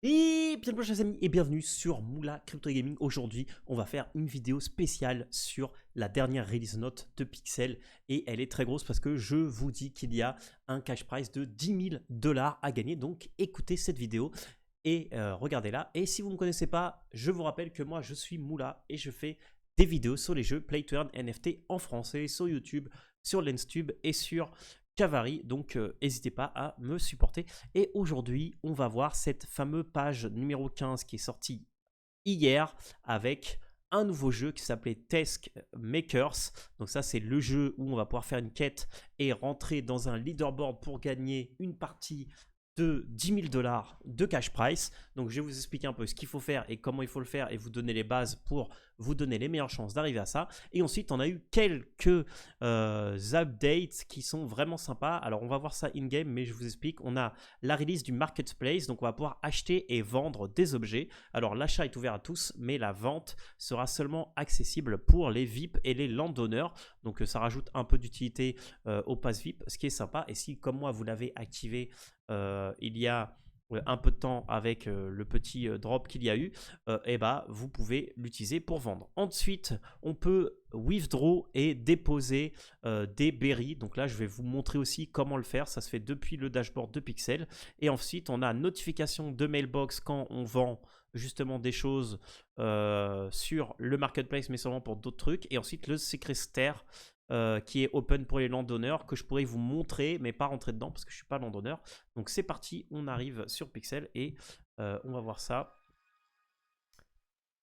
Et bien bonjour les amis et bienvenue sur Moula Crypto Gaming. Aujourd'hui on va faire une vidéo spéciale sur la dernière release note de Pixel et elle est très grosse parce que je vous dis qu'il y a un cash prize de 10 000 $ à gagner. Donc écoutez cette vidéo et regardez-la. Et si vous ne me connaissez pas, je vous rappelle que moi je suis Moula et je fais des vidéos sur les jeux Play to Earn NFT en français sur YouTube, sur LensTube et sur Kavari, donc n'hésitez pas à me supporter. Et aujourd'hui, on va voir cette fameuse page numéro 15 qui est sortie hier avec un nouveau jeu qui s'appelait Task Makers. Donc ça, c'est le jeu où on va pouvoir faire une quête et rentrer dans un leaderboard pour gagner une partie de 10 000 $ de cash price. Donc je vais vous expliquer un peu ce qu'il faut faire et comment il faut le faire et vous donner les bases pour vous donner les meilleures chances d'arriver à ça. Et ensuite on a eu quelques updates qui sont vraiment sympas. Alors on va voir ça in-game, mais je vous explique. On a la release du marketplace, donc on va pouvoir acheter et vendre des objets. Alors l'achat est ouvert à tous, mais la vente sera seulement accessible pour les VIP et les landowners. Donc ça rajoute un peu d'utilité au pass VIP, ce qui est sympa. Et si comme moi vous l'avez activé il y a un peu de temps avec le petit drop qu'il y a eu, et bah, vous pouvez l'utiliser pour vendre. Ensuite, on peut withdraw et déposer des berries. Donc là, je vais vous montrer aussi comment le faire. Ça se fait depuis le dashboard de Pixel. Et ensuite, on a notification de mailbox quand on vend justement des choses sur le marketplace, mais seulement pour d'autres trucs. Et ensuite, le sequester qui est open pour les landowners, que je pourrais vous montrer, mais pas rentrer dedans parce que je ne suis pas landowner. Donc c'est parti, on arrive sur Pixel et on va voir ça.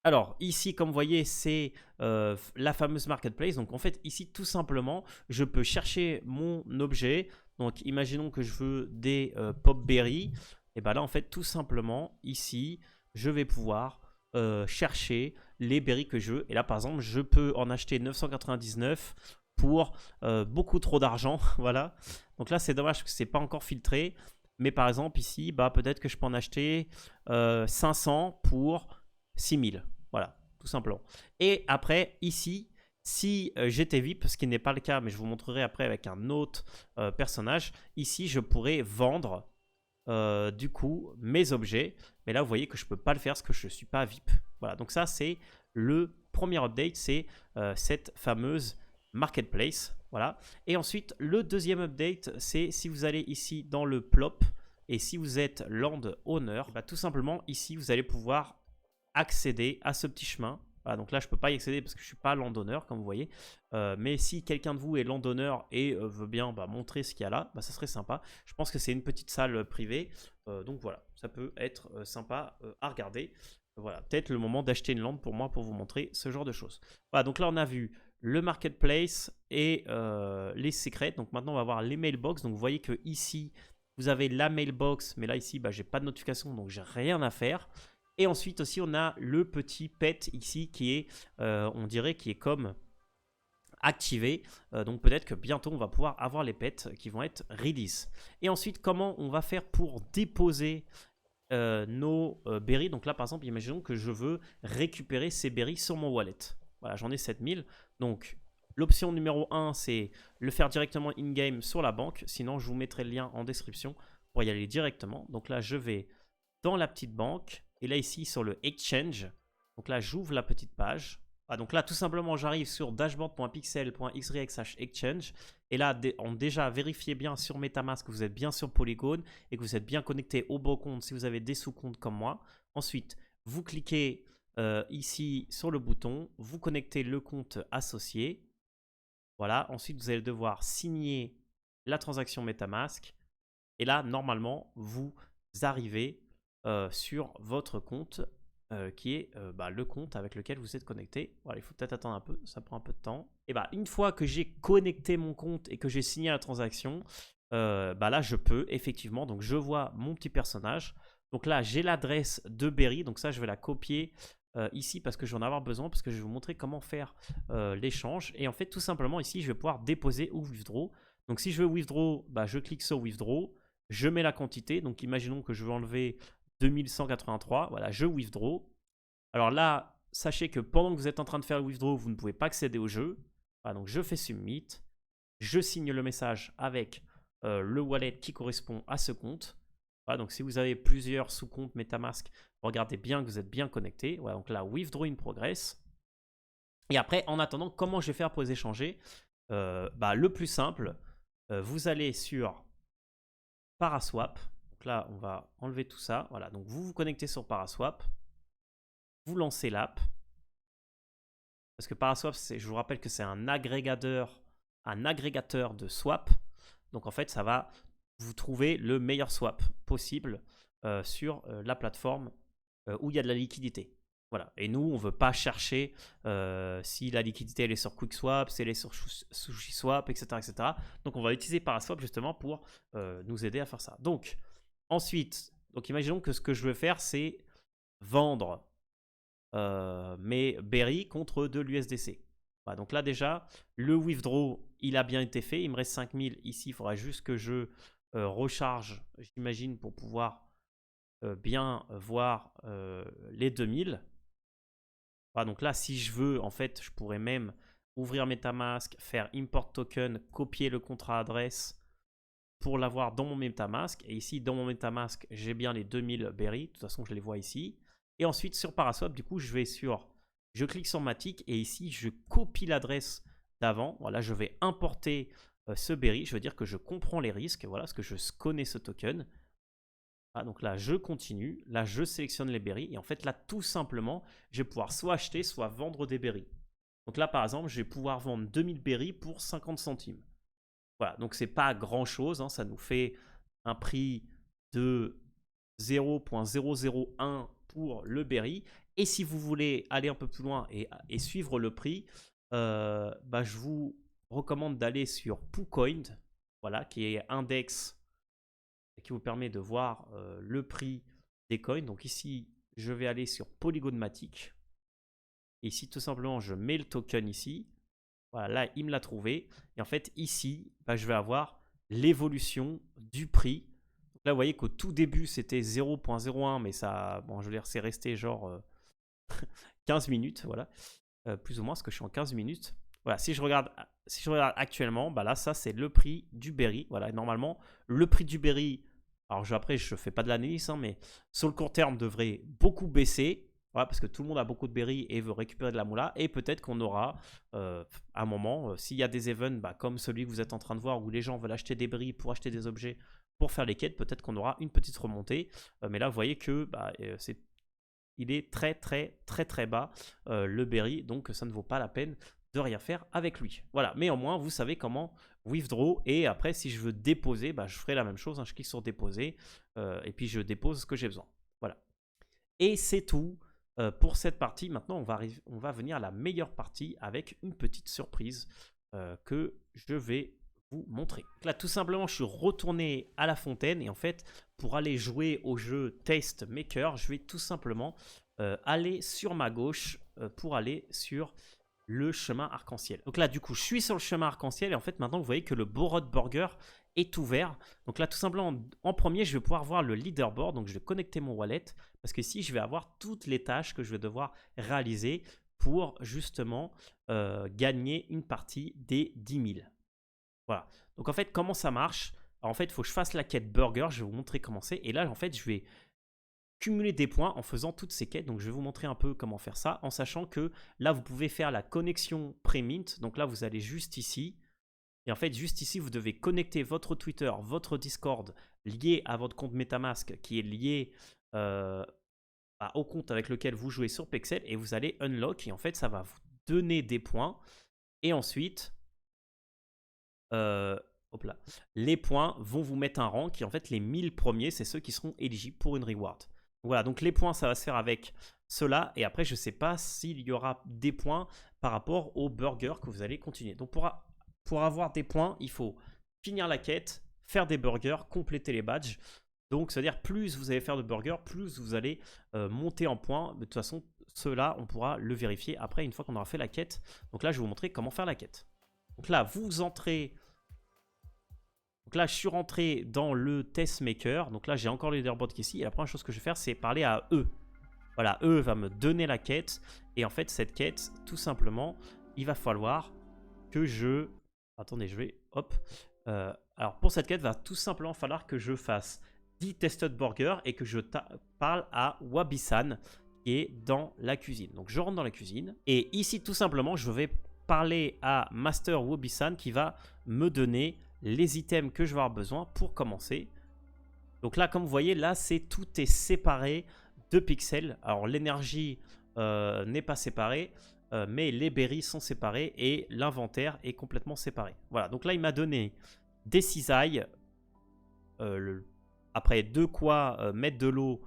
Alors ici, comme vous voyez, c'est la fameuse marketplace. Donc en fait, ici, tout simplement, je peux chercher mon objet. Donc imaginons que je veux des popberries. Et bien là, en fait, tout simplement, ici, je vais pouvoir chercher les berries que je veux. Et là, par exemple, je peux en acheter 999 pour beaucoup trop d'argent. Voilà. Donc là, c'est dommage que ce n'est pas encore filtré. Mais par exemple, ici, bah, peut-être que je peux en acheter 500 pour 6000. Voilà, tout simplement. Et après, ici, si j'étais VIP, ce qui n'est pas le cas, mais je vous montrerai après avec un autre personnage, ici, je pourrais vendre du coup mes objets. Mais là, vous voyez que je ne peux pas le faire parce que je ne suis pas VIP. Voilà, donc ça, c'est le premier update, c'est cette fameuse marketplace. Voilà. Et ensuite, le deuxième update, c'est si vous allez ici dans le plop et si vous êtes land owner, bah, tout simplement, ici, vous allez pouvoir accéder à ce petit chemin. Voilà, donc là, je ne peux pas y accéder parce que je ne suis pas landowner, comme vous voyez. Mais si quelqu'un de vous est landowner et veut bien montrer ce qu'il y a là, bah, ça serait sympa. Je pense que c'est une petite salle privée. Donc voilà, ça peut être sympa à regarder. Voilà, peut-être le moment d'acheter une land pour moi pour vous montrer ce genre de choses. Voilà, donc là, on a vu le marketplace et les secrets. Donc maintenant, on va voir les mailbox. Donc vous voyez que ici, vous avez la mailbox. Mais là, ici, bah, j'ai pas de notification, donc j'ai rien à faire. Et ensuite aussi, on a le petit pet ici qui est, on dirait, qui est comme activé. Donc peut-être que bientôt, on va pouvoir avoir les pets qui vont être release. Et ensuite, comment on va faire pour déposer nos berries. Donc là, par exemple, imaginons que je veux récupérer ces berries sur mon wallet. Voilà, j'en ai 7000. Donc l'option numéro 1, c'est le faire directement in-game sur la banque. Sinon, je vous mettrai le lien en description pour y aller directement. Donc là, je vais dans la petite banque. Et là, ici, sur le exchange, donc là, j'ouvre la petite page. Ah, donc là, tout simplement, j'arrive sur dashboard.pixel.xrx/exchange. Et là, on déjà vérifiez bien sur MetaMask que vous êtes bien sur Polygon et que vous êtes bien connecté au bon compte si vous avez des sous-comptes comme moi. Ensuite, vous cliquez ici sur le bouton, vous connectez le compte associé. Voilà. Ensuite, vous allez devoir signer la transaction MetaMask. Et là, normalement, vous arrivez sur votre compte qui est le compte avec lequel vous êtes connecté. Voilà, il faut peut-être attendre un peu, ça prend un peu de temps. Et bah, une fois que j'ai connecté mon compte et que j'ai signé la transaction, là, je peux effectivement, donc je vois mon petit personnage. Donc là, j'ai l'adresse de Berry, donc ça, je vais la copier ici parce que je vais en avoir besoin, parce que je vais vous montrer comment faire l'échange. Et en fait, tout simplement, ici, je vais pouvoir déposer ou withdraw. Donc si je veux withdraw, je clique sur withdraw. Je mets la quantité, donc imaginons que je veux enlever 2183, voilà, je withdraw. Alors là, sachez que pendant que vous êtes en train de faire le withdraw, vous ne pouvez pas accéder au jeu. Voilà, donc je fais submit, je signe le message avec le wallet qui correspond à ce compte. Voilà, donc si vous avez plusieurs sous-comptes MetaMask, regardez bien que vous êtes bien connecté. Voilà, donc là, Withdraw in Progress. Et après, en attendant, comment je vais faire pour les échanger? Le plus simple, vous allez sur Paraswap. Donc là, on va enlever tout ça. Voilà, donc vous vous connectez sur Paraswap. Vous lancez l'app. Parce que Paraswap, je vous rappelle que c'est un agrégateur de swap. Donc en fait, ça va vous trouver le meilleur swap possible sur la plateforme où il y a de la liquidité. Voilà. Et nous, on ne veut pas chercher si la liquidité elle est sur QuickSwap, si elle est sur SushiSwap, etc., etc. Donc on va utiliser Paraswap justement pour nous aider à faire ça. Donc ensuite, imaginons que ce que je veux faire, c'est vendre mes berries contre de l'USDC. Voilà, donc là déjà, le withdraw, il a bien été fait. Il me reste 5000 ici. Il faudra juste que je recharge, j'imagine, pour pouvoir bien voir les 2000. Voilà, donc là, si je veux, en fait, je pourrais même ouvrir MetaMask, faire import token, copier le contrat adresse pour l'avoir dans mon MetaMask. Et ici, dans mon MetaMask, j'ai bien les 2000 berries. De toute façon, je les vois ici. Et ensuite, sur Paraswap, du coup, je clique sur Matic et ici, je copie l'adresse d'avant. Voilà, je vais importer ce berry. Je veux dire que je comprends les risques, voilà, parce que je connais ce token. Ah, donc là, je continue. Là, je sélectionne les berries. Et en fait, là, tout simplement, je vais pouvoir soit acheter, soit vendre des berries. Donc là, par exemple, je vais pouvoir vendre 2000 berries pour 50 centimes. Voilà, donc c'est pas grand-chose. Hein, ça nous fait un prix de 0,001 pour le berry. Et si vous voulez aller un peu plus loin et suivre le prix, je vous recommande d'aller sur PooCoin, voilà, qui est index qui vous permet de voir le prix des coins. Donc ici, je vais aller sur Polygon Matic. Et ici, tout simplement, je mets le token ici. Voilà, là, il me l'a trouvé. Et en fait, ici, je vais avoir l'évolution du prix. Donc là, vous voyez qu'au tout début, c'était 0,01, mais ça, bon, je veux dire, c'est resté genre 15 minutes, voilà. Plus ou moins, parce que je suis en 15 minutes. Voilà, si je regarde actuellement, là, ça, c'est le prix du berry. Voilà, et normalement, le prix du berry, alors après, je ne fais pas de l'analyse, hein, mais sur le court terme, devrait beaucoup baisser. Voilà, parce que tout le monde a beaucoup de berry et veut récupérer de la moula. Et peut-être qu'on aura, à un moment, s'il y a des events comme celui que vous êtes en train de voir, où les gens veulent acheter des berry pour acheter des objets pour faire les quêtes, peut-être qu'on aura une petite remontée. Mais là, vous voyez que il est très très très très bas, le berry, donc ça ne vaut pas la peine de rien faire avec lui. Voilà, mais au moins vous savez comment withdraw, et après si je veux déposer, je ferai la même chose, hein, je clique sur déposer, et puis je dépose ce que j'ai besoin. Voilà. Et c'est tout pour cette partie. Maintenant on va venir à la meilleure partie avec une petite surprise que je vais vous montrer. Donc là tout simplement je suis retourné à la fontaine, et en fait pour aller jouer au jeu Test Maker, je vais tout simplement aller sur ma gauche pour aller sur le chemin arc-en-ciel. Donc là du coup je suis sur le chemin arc-en-ciel, et en fait maintenant vous voyez que le Borod Burger est ouvert. Donc là tout simplement en premier je vais pouvoir voir le leaderboard. Donc je vais connecter mon wallet, parce que ici je vais avoir toutes les tâches que je vais devoir réaliser pour justement gagner une partie des 10 000. Voilà. Donc en fait, comment ça marche? Alors, en fait, il faut que je fasse la quête burger. Je vais vous montrer comment c'est. Et là, en fait, je vais cumuler des points en faisant toutes ces quêtes. Donc je vais vous montrer un peu comment faire ça, en sachant que là, vous pouvez faire la connexion pré-mint. Donc là, vous allez juste ici. Et en fait, juste ici, vous devez connecter votre Twitter, votre Discord lié à votre compte MetaMask, qui est lié au compte avec lequel vous jouez sur Pexel, et vous allez unlock. Et en fait, ça va vous donner des points. Et ensuite, hop là, les points vont vous mettre un rang qui, en fait, les 1000 premiers, c'est ceux qui seront éligibles pour une reward. Voilà, donc les points, ça va se faire avec cela. Et après, je ne sais pas s'il y aura des points par rapport au burger que vous allez continuer. Donc pour avoir des points, il faut finir la quête, faire des burgers, compléter les badges. Donc, c'est-à-dire plus vous allez faire de burgers, plus vous allez monter en points. De toute façon, cela, on pourra le vérifier après, une fois qu'on aura fait la quête. Donc là, je vais vous montrer comment faire la quête. Donc là, vous entrez. Donc là, je suis rentré dans le test maker. Donc là, j'ai encore le leaderboard qui est ici. Et la première chose que je vais faire, c'est parler à eux. Voilà, eux va me donner la quête. Et en fait, cette quête, tout simplement, il va falloir que je... Attendez, je vais... Hop. Alors, pour cette quête, il va tout simplement falloir que je fasse 10 tested burgers et que je parle à Wabi-san qui est dans la cuisine. Donc je rentre dans la cuisine et ici tout simplement je vais parler à Master Wabi-san qui va me donner les items que je vais avoir besoin pour commencer. Donc là comme vous voyez là tout est séparé de pixels. Alors l'énergie n'est pas séparée. Mais les berries sont séparées et l'inventaire est complètement séparé. Voilà, donc là il m'a donné des cisailles, après de quoi mettre de l'eau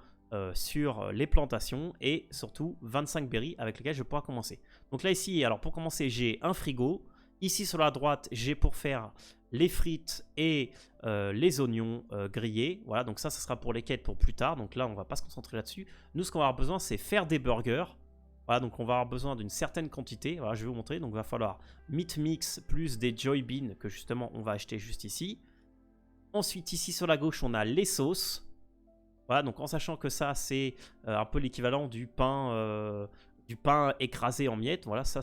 sur les plantations et surtout 25 berries avec lesquelles je vais pouvoir commencer. Donc là ici, alors pour commencer j'ai un frigo. Ici sur la droite j'ai pour faire les frites et les oignons grillés. Voilà, donc ça sera pour les quêtes pour plus tard. Donc là on va pas se concentrer là-dessus. Nous ce qu'on va avoir besoin c'est faire des burgers. Voilà, donc on va avoir besoin d'une certaine quantité. Voilà, je vais vous montrer. Donc il va falloir meat mix plus des joy beans que justement on va acheter juste ici. Ensuite ici sur la gauche on a les sauces. Voilà, donc en sachant que ça c'est un peu l'équivalent du pain écrasé en miettes. Voilà, ça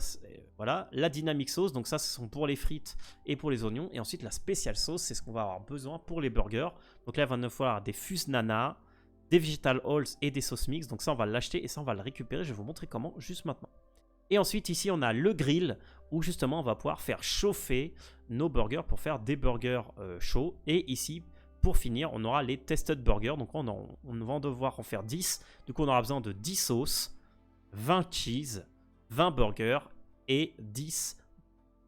voilà. La dynamic sauce, donc ça ce sont pour les frites et pour les oignons. Et ensuite la spéciale sauce, c'est ce qu'on va avoir besoin pour les burgers. Donc là il va nous falloir des fuse nana, des vegetal oils et des sauces mix. Donc ça on va l'acheter et ça on va le récupérer. Je vais vous montrer comment juste maintenant. Et ensuite ici on a le grill où justement on va pouvoir faire chauffer nos burgers pour faire des burgers chauds. Et ici pour finir on aura les tested burgers. Donc on va devoir en faire 10. Du coup on aura besoin de 10 sauces, 20 cheese, 20 burgers et 10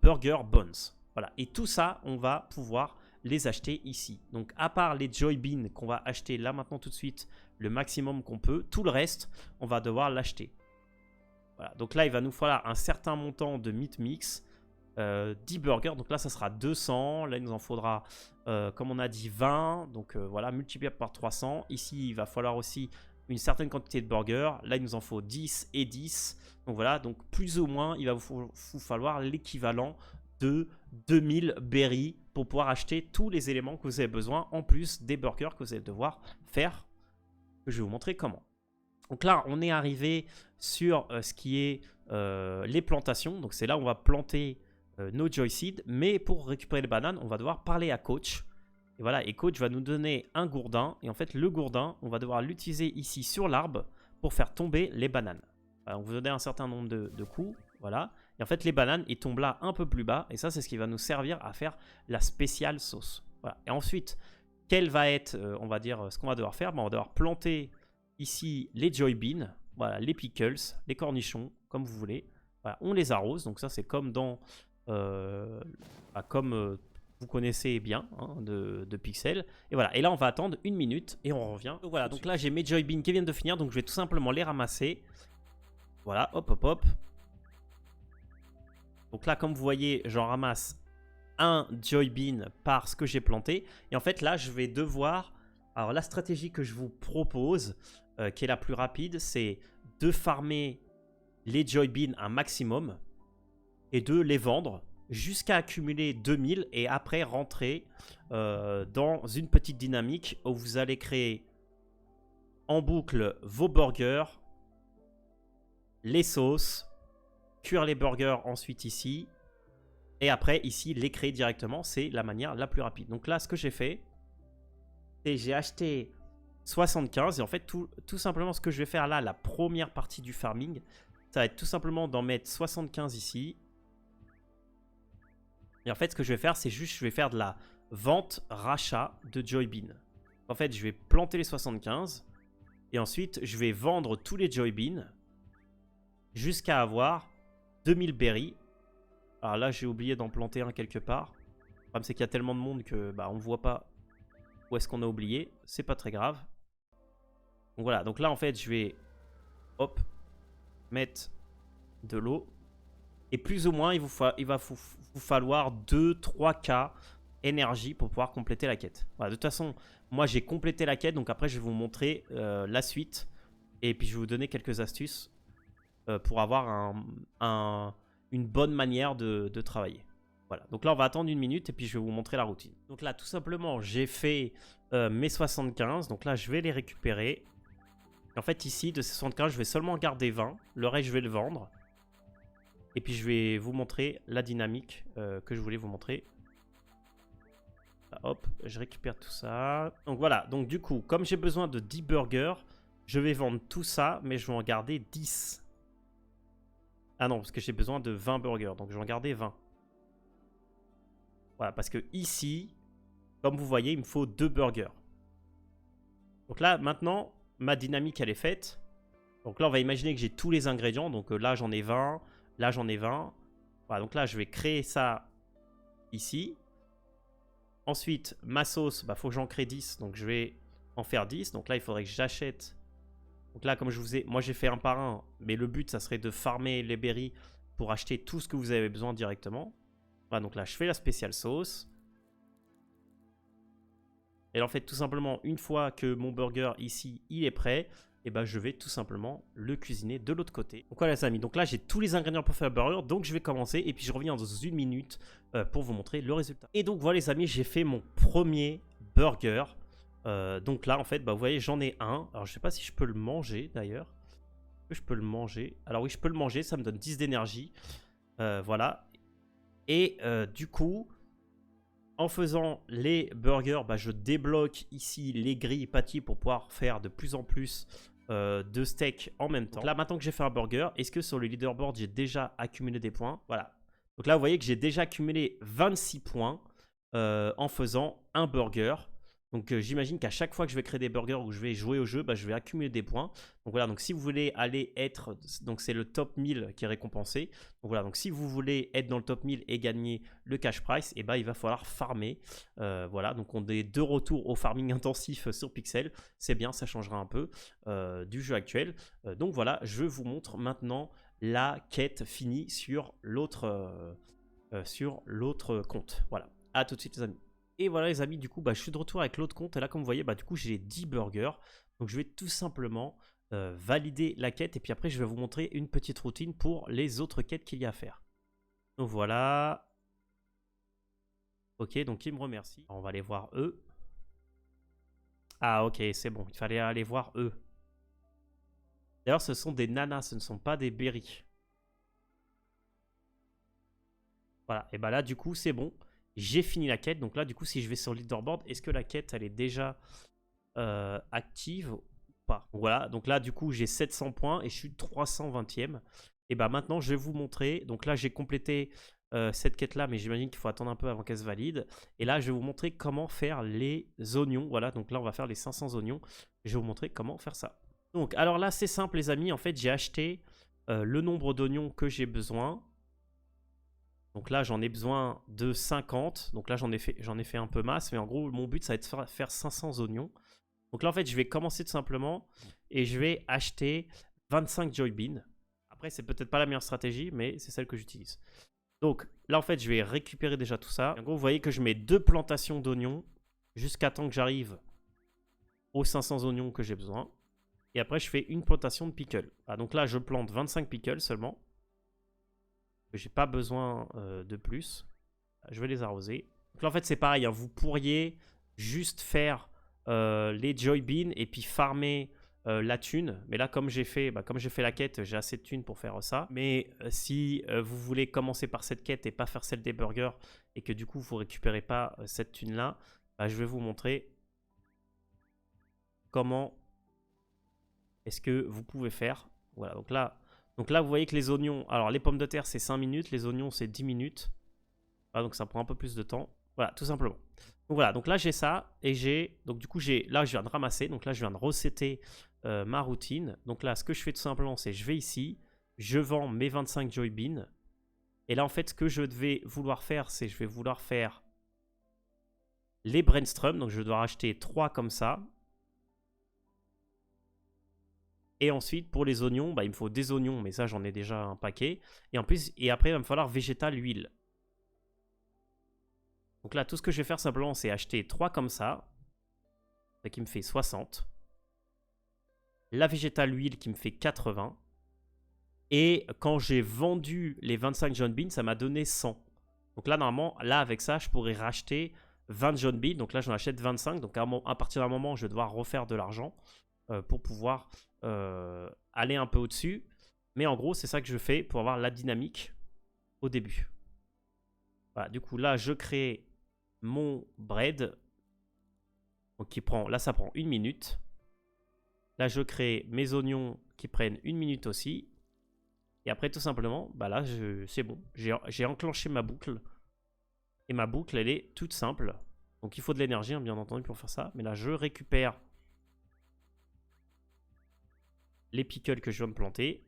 burger buns. Voilà, et tout ça on va pouvoir les acheter ici. Donc à part les joy beans qu'on va acheter là maintenant tout de suite le maximum qu'on peut, tout le reste on va devoir l'acheter. Voilà, donc là il va nous falloir un certain montant de meat mix, 10 burgers, donc là ça sera 200, là il nous en faudra comme on a dit 20, donc voilà, multiplié par 300. Ici il va falloir aussi une certaine quantité de burgers, là il nous en faut 10 et 10, donc voilà, donc plus ou moins il va vous falloir l'équivalent de 2000 berries pour pouvoir acheter tous les éléments que vous avez besoin en plus des burgers que vous allez devoir faire. Je vais vous montrer comment. Donc là, on est arrivé sur ce qui est les plantations. Donc c'est là où on va planter nos joy seeds. Mais pour récupérer les bananes, on va devoir parler à coach. Et voilà, et coach va nous donner un gourdin. Et en fait, le gourdin, on va devoir l'utiliser ici sur l'arbre pour faire tomber les bananes. Voilà, on vous donne un certain nombre de coups. Voilà. Et en fait, les bananes, ils tombent là un peu plus bas. Et ça, c'est ce qui va nous servir à faire la spéciale sauce. Voilà. Et ensuite, quel va être, on va dire, ce qu'on va devoir faire? On va devoir planter ici les joy beans. Voilà, les pickles, les cornichons, comme vous voulez. Voilà, on les arrose. Donc ça, c'est comme dans... vous connaissez bien hein, de Pixel. Et voilà, et là on va attendre 1 minute et on revient. Donc voilà, donc là j'ai mes joy beans qui viennent de finir, donc je vais tout simplement les ramasser. Voilà, hop hop hop. Donc là comme vous voyez, j'en ramasse un joy bean par ce que j'ai planté. Et en fait là je vais devoir... Alors la stratégie que je vous propose, qui est la plus rapide, c'est de farmer les joy beans un maximum et de les vendre jusqu'à accumuler 2000 et après rentrer dans une petite dynamique où vous allez créer en boucle vos burgers, les sauces, cuire les burgers ensuite ici et après ici les créer directement. C'est la manière la plus rapide. Donc là ce que j'ai fait, c'est j'ai acheté 75 et en fait tout simplement ce que je vais faire là, la première partie du farming, ça va être tout simplement d'en mettre 75 ici. Et en fait, ce que je vais faire, c'est juste, je vais faire de la vente rachat de joy beans. En fait, je vais planter les 75 et ensuite, je vais vendre tous les joy beans jusqu'à avoir 2000 berries. Alors là, j'ai oublié d'en planter un quelque part. Le problème, c'est qu'il y a tellement de monde que on ne voit pas où est-ce qu'on a oublié. C'est pas très grave. Donc voilà, donc là, en fait, je vais hop, mettre de l'eau. Et plus ou moins, il va vous falloir 2-3K énergie pour pouvoir compléter la quête. Voilà, de toute façon, moi j'ai complété la quête, donc après je vais vous montrer la suite. Et puis je vais vous donner quelques astuces pour avoir une bonne manière de travailler. Voilà, donc là on va attendre 1 minute et puis je vais vous montrer la routine. Donc là tout simplement, j'ai fait mes 75, donc là je vais les récupérer. Et en fait ici, de ces 75, je vais seulement garder 20, le reste je vais le vendre. Et puis je vais vous montrer la dynamique que je voulais vous montrer. Hop, je récupère tout ça. Donc voilà, donc du coup, comme j'ai besoin de 10 burgers, je vais vendre tout ça, mais je vais en garder 10. Ah non, parce que j'ai besoin de 20 burgers, donc je vais en garder 20. Voilà, parce que ici, comme vous voyez, il me faut 2 burgers. Donc là, maintenant, ma dynamique, elle est faite. Donc là, on va imaginer que j'ai tous les ingrédients. Donc là, j'en ai 20. Là, j'en ai 20. Voilà, donc là, je vais créer ça ici. Ensuite, ma sauce, bah, faut que j'en crée 10. Donc, je vais en faire 10. Donc là, il faudrait que j'achète. Donc là, comme je vous ai... Moi, j'ai fait un par un. Mais le but, ça serait de farmer les berries pour acheter tout ce que vous avez besoin directement. Voilà, donc là, je fais la spéciale sauce. Et là, en fait, tout simplement, une fois que mon burger ici, il est prêt, et ben, je vais tout simplement le cuisiner de l'autre côté. Donc voilà les amis, donc là j'ai tous les ingrédients pour faire le burger, donc je vais commencer et puis je reviens dans une minute pour vous montrer le résultat. Et donc voilà les amis, j'ai fait mon premier burger. Donc là en fait, bah, vous voyez j'en ai un. Alors je sais pas si je peux le manger d'ailleurs. Je peux le manger. Alors oui je peux le manger, ça me donne 10 d'énergie. Voilà. Et du coup... En faisant les burgers, bah, je débloque ici les grilles pâtis pour pouvoir faire de plus en plus de steaks en même temps. Donc là, maintenant que j'ai fait un burger, est-ce que sur le leaderboard, j'ai déjà accumulé des points? Voilà. Donc là, vous voyez que j'ai déjà accumulé 26 points en faisant un burger. Donc j'imagine qu'à chaque fois que je vais créer des burgers ou je vais jouer au jeu, bah, je vais accumuler des points. Donc voilà, donc si vous voulez aller être, donc c'est le top 1000 qui est récompensé. Donc voilà, donc si vous voulez être dans le top 1000 et gagner le cash prize, et bah, il va falloir farmer. Voilà, donc on est de retour au farming intensif sur Pixel. C'est bien, ça changera un peu du jeu actuel. Donc voilà, je vous montre maintenant la quête finie sur l'autre compte. Voilà, à tout de suite les amis. Et voilà les amis, du coup, bah, je suis de retour avec l'autre compte. Et là, comme vous voyez, bah, du coup, j'ai 10 burgers. Donc, je vais tout simplement valider la quête. Et puis après, je vais vous montrer une petite routine pour les autres quêtes qu'il y a à faire. Donc, voilà. Ok, donc ils me remercient. On va aller voir eux. Ah, ok, c'est bon. Il fallait aller voir eux. D'ailleurs, ce sont des nanas, ce ne sont pas des berries. Voilà, et bah là, du coup, c'est bon. J'ai fini la quête. Donc là, du coup, si je vais sur le leaderboard, est-ce que la quête, elle est déjà active ou pas? Donc voilà, donc là, du coup, j'ai 700 points et je suis 320e. Et bah maintenant, je vais vous montrer. Donc là, j'ai complété cette quête-là, mais j'imagine qu'il faut attendre un peu avant qu'elle se valide. Et là, je vais vous montrer comment faire les oignons. Voilà, donc là, on va faire les 500 oignons. Je vais vous montrer comment faire ça. Donc, alors là, c'est simple, les amis. En fait, j'ai acheté le nombre d'oignons que j'ai besoin. Donc là, j'en ai besoin de 50. Donc là, j'en ai fait un peu masse. Mais en gros, mon but, ça va être de faire 500 oignons. Donc là, en fait, je vais commencer tout simplement et je vais acheter 25 Joy Bean. Après, c'est peut-être pas la meilleure stratégie, mais c'est celle que j'utilise. Donc là, en fait, je vais récupérer déjà tout ça. En gros, vous voyez que je mets 2 plantations d'oignons jusqu'à temps que j'arrive aux 500 oignons que j'ai besoin. Et après, je fais une plantation de pickles. Ah, donc là, je plante 25 pickles seulement. J'ai pas besoin de plus. Je vais les arroser. Donc là, en fait, c'est pareil. Hein, vous pourriez juste faire les Joy Bean et puis farmer la thune. Mais là, comme j'ai fait la quête, j'ai assez de thunes pour faire ça. Mais si vous voulez commencer par cette quête et pas faire celle des burgers et que du coup, vous récupérez pas cette thune-là, bah, je vais vous montrer comment est-ce que vous pouvez faire. Voilà, donc là, vous voyez que les oignons... Alors, les pommes de terre, c'est 5 minutes. Les oignons, c'est 10 minutes. Ah, donc, ça prend un peu plus de temps. Voilà, tout simplement. Donc, voilà. Donc, là, j'ai ça. Et j'ai... Donc, du coup, là, je viens de ramasser. Donc, là, je viens de resetter ma routine. Donc, là, ce que je fais tout simplement, c'est je vais ici. Je vends mes 25 Joy Bean. Et là, en fait, ce que je vais vouloir faire, c'est je vais vouloir faire les brainstorm. Donc, je dois acheter 3 comme ça. Et ensuite, pour les oignons, bah, il me faut des oignons, mais ça, j'en ai déjà un paquet. Et en plus, et après, il va me falloir végétal huile. Donc là, tout ce que je vais faire simplement, c'est acheter 3 comme ça. Ça qui me fait 60. La végétal huile qui me fait 80. Et quand j'ai vendu les 25 John Bean, ça m'a donné 100. Donc là, normalement, là, avec ça, je pourrais racheter 20 John Bean. Donc là, j'en achète 25. Donc à partir d'un moment, je vais devoir refaire de l'argent pour pouvoir... aller un peu au-dessus. Mais en gros, c'est ça que je fais pour avoir la dynamique au début. Voilà, du coup, là, je crée mon bread. Donc qui prend, là ça prend 1 minute. Là je crée mes oignons qui prennent 1 minute aussi. Et après tout simplement, bah là c'est bon. J'ai enclenché ma boucle. Et ma boucle elle est toute simple. Donc il faut de l'énergie hein, bien entendu pour faire ça. Mais là je récupère les pickles que je viens de planter.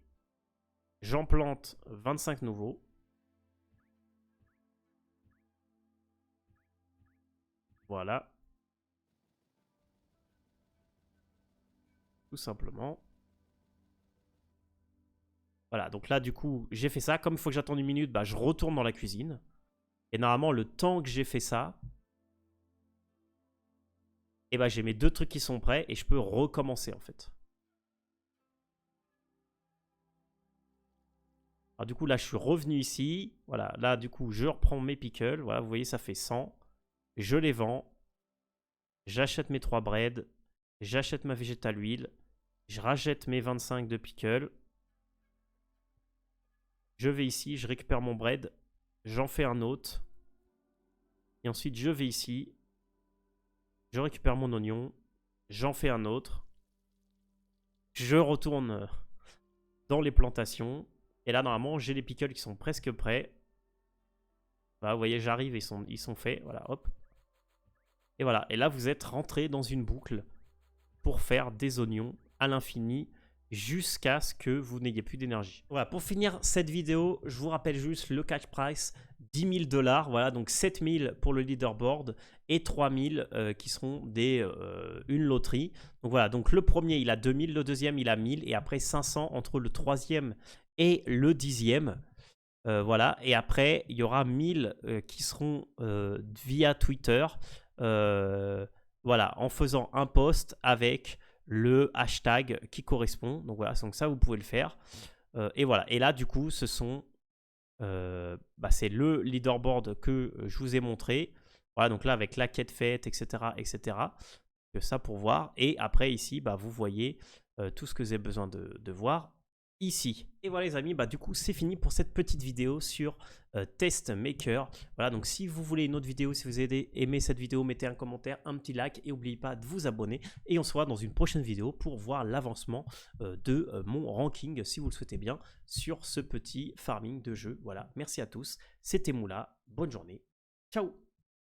J'en plante 25 nouveaux. Voilà. Tout simplement. Voilà, donc là, du coup, j'ai fait ça. Comme il faut que j'attende 1 minute, bah, je retourne dans la cuisine. Et normalement, le temps que j'ai fait ça, et bah, j'ai mes 2 trucs qui sont prêts et je peux recommencer, en fait. Alors, du coup, là, je suis revenu ici. Voilà, là, du coup, je reprends mes pickles. Voilà, vous voyez, ça fait 100. Je les vends. J'achète mes 3 breads. J'achète ma végétale huile. Je rachète mes 25 de pickles. Je vais ici, je récupère mon bread. J'en fais un autre. Et ensuite, je vais ici. Je récupère mon oignon. J'en fais un autre. Je retourne dans les plantations. Et là, normalement, j'ai les pickles qui sont presque prêts. Voilà, vous voyez, j'arrive et ils sont faits. Voilà, hop. Et voilà. Et là, vous êtes rentré dans une boucle pour faire des oignons à l'infini jusqu'à ce que vous n'ayez plus d'énergie. Voilà, pour finir cette vidéo, je vous rappelle juste le catch price, 10 000 $. Voilà, donc 7 000 pour le leaderboard et 3 000 qui seront une loterie. Donc voilà, donc le premier, il a 2 000, le deuxième, il a 1 000 et après 500 entre le troisième et le 10e. Voilà, et après, il y aura 1000 qui seront via Twitter. Voilà, en faisant un post avec le hashtag qui correspond. Donc voilà, donc ça, vous pouvez le faire. Et voilà, et là, du coup, ce sont... c'est le leaderboard que je vous ai montré. Voilà, donc là, avec la quête faite, etc., etc. Que ça pour voir. Et après, ici, vous voyez tout ce que vous avez besoin de voir ici. Et voilà les amis, du coup c'est fini pour cette petite vidéo sur Test Maker. Voilà, donc si vous voulez une autre vidéo, si vous avez aimé cette vidéo, mettez un commentaire, un petit like et n'oubliez pas de vous abonner. Et on se voit dans une prochaine vidéo pour voir l'avancement de mon ranking, si vous le souhaitez bien, sur ce petit farming de jeu. Voilà, merci à tous, c'était Moula, bonne journée, ciao.